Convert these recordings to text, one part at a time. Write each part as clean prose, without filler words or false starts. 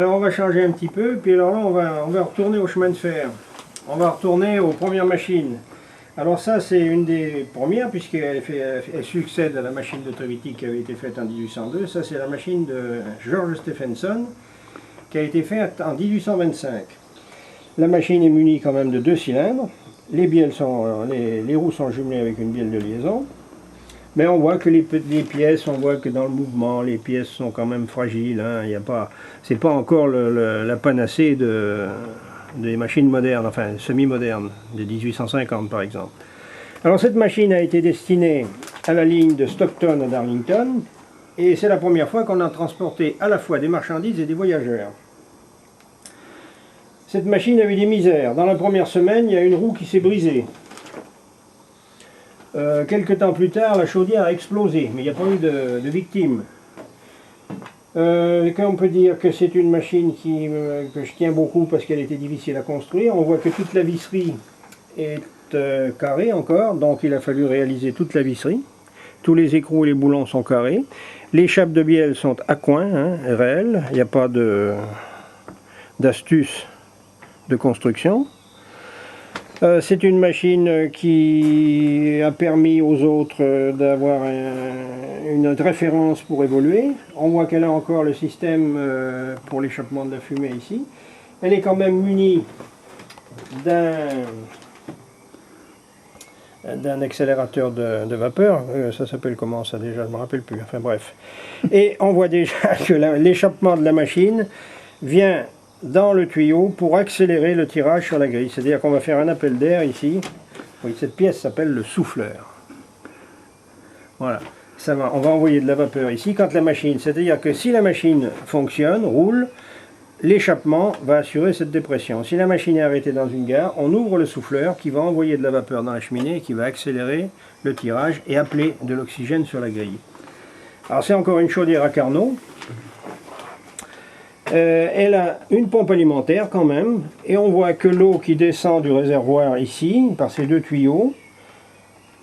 Alors on va changer un petit peu, puis alors là on va retourner au chemin de fer. On va retourner aux premières machines. Alors ça c'est une des premières puisqu'elle elle succède à la machine de Trevithick qui avait été faite en 1802. Ça c'est la machine de George Stephenson qui a été faite en 1825. La machine est munie quand même de 2 cylindres. Les bielles sont, les roues sont jumelées avec une bielle de liaison. Mais on voit que les pièces, on voit que dans le mouvement, les pièces sont quand même fragiles. Hein. C'est pas encore la panacée des machines modernes, enfin semi-modernes, de 1850 par exemple. Alors cette machine a été destinée à la ligne de Stockton à Darlington, et c'est la première fois qu'on a transporté à la fois des marchandises et des voyageurs. Cette machine a eu des misères. Dans la première semaine, il y a une roue qui s'est brisée. Quelques temps plus tard, la chaudière a explosé, mais il n'y a pas eu de victimes. On peut dire que c'est une machine que je tiens beaucoup parce qu'elle était difficile à construire. On voit que toute la visserie est carrée encore, donc il a fallu réaliser toute la visserie. Tous les écrous et les boulons sont carrés. Les chapes de bielle sont à coin, hein, réelles. Il n'y a pas d'astuce de construction. C'est une machine qui a permis aux autres d'avoir une référence pour évoluer. On voit qu'elle a encore le système pour l'échappement de la fumée ici. Elle est quand même munie d'un accélérateur de vapeur. Ça s'appelle comment ça déjà? Je ne me rappelle plus. Enfin bref. Et on voit déjà que l'échappement de la machine vient dans le tuyau pour accélérer le tirage sur la grille. C'est-à-dire qu'on va faire un appel d'air ici. Oui, cette pièce s'appelle le souffleur. Voilà. On va envoyer de la vapeur ici quand la machine, c'est-à-dire que si la machine fonctionne, roule, l'échappement va assurer cette dépression. Si la machine est arrêtée dans une gare, on ouvre le souffleur qui va envoyer de la vapeur dans la cheminée et qui va accélérer le tirage et appeler de l'oxygène sur la grille. Alors c'est encore une chaudière à Carnot. Elle a une pompe alimentaire quand même, et on voit que l'eau qui descend du réservoir ici, par ces 2 tuyaux,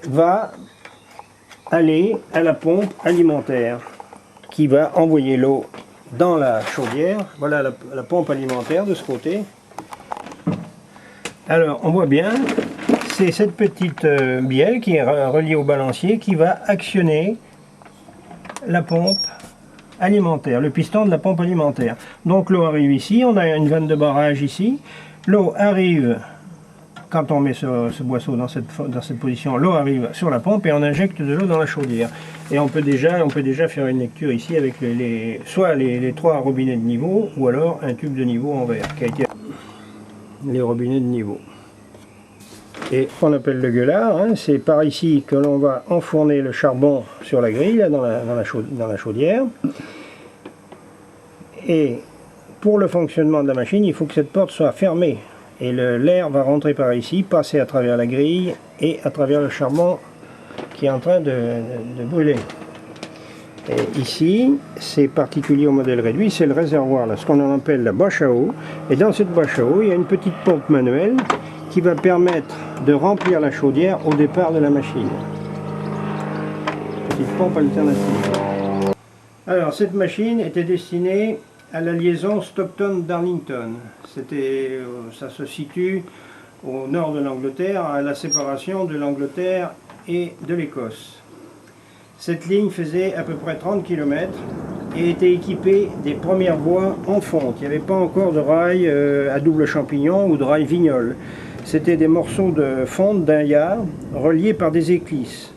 va aller à la pompe alimentaire, qui va envoyer l'eau dans la chaudière. Voilà la pompe alimentaire de ce côté. Alors on voit bien, c'est cette petite bielle qui est reliée au balancier qui va actionner la pompe alimentaire, le piston de la pompe alimentaire. Donc l'eau arrive ici, on a une vanne de barrage ici, l'eau arrive, quand on met ce boisseau dans cette position, l'eau arrive sur la pompe et on injecte de l'eau dans la chaudière. Et on peut déjà faire une lecture ici avec soit les 3 robinets de niveau, ou alors un tube de niveau en verre, qui a été les robinets de niveau. Et on appelle le gueulard, hein, c'est par ici que l'on va enfourner le charbon sur la grille, là, dans la chaudière. Et pour le fonctionnement de la machine, il faut que cette porte soit fermée. Et l'air va rentrer par ici, passer à travers la grille et à travers le charbon qui est en train de brûler. Et ici, c'est particulier au modèle réduit, c'est le réservoir, là, ce qu'on en appelle la bâche à eau. Et dans cette bâche à eau, il y a une petite pompe manuelle qui va permettre de remplir la chaudière au départ de la machine. Petite pompe alternative. Alors cette machine était destinée à la liaison Stockton-Darlington. Ça se situe au nord de l'Angleterre, à la séparation de l'Angleterre et de l'Écosse. Cette ligne faisait à peu près 30 km et était équipée des premières voies en fonte. Il n'y avait pas encore de rail à double champignon ou de rail vignol. C'était des morceaux de fonte d'un yard reliés par des éclisses.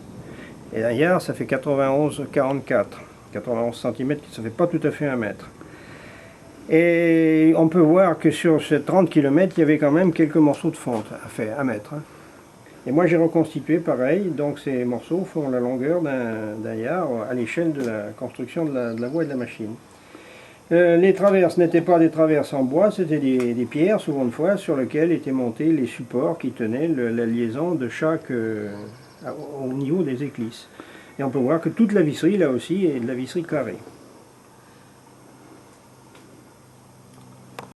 Et un yard, ça fait 91,44. 91 cm, ça ne fait pas tout à fait 1 mètre. Et on peut voir que sur ces 30 km, il y avait quand même quelques morceaux de fonte à mettre. Hein. Et moi j'ai reconstitué pareil, donc ces morceaux font la longueur d'un yard à l'échelle de la construction de la voie et de la machine. Les traverses n'étaient pas des traverses en bois, c'était des pierres, souvent de fois, sur lesquelles étaient montés les supports qui tenaient la liaison de chaque au niveau des éclisses. Et on peut voir que toute la visserie, là aussi, est de la visserie carrée.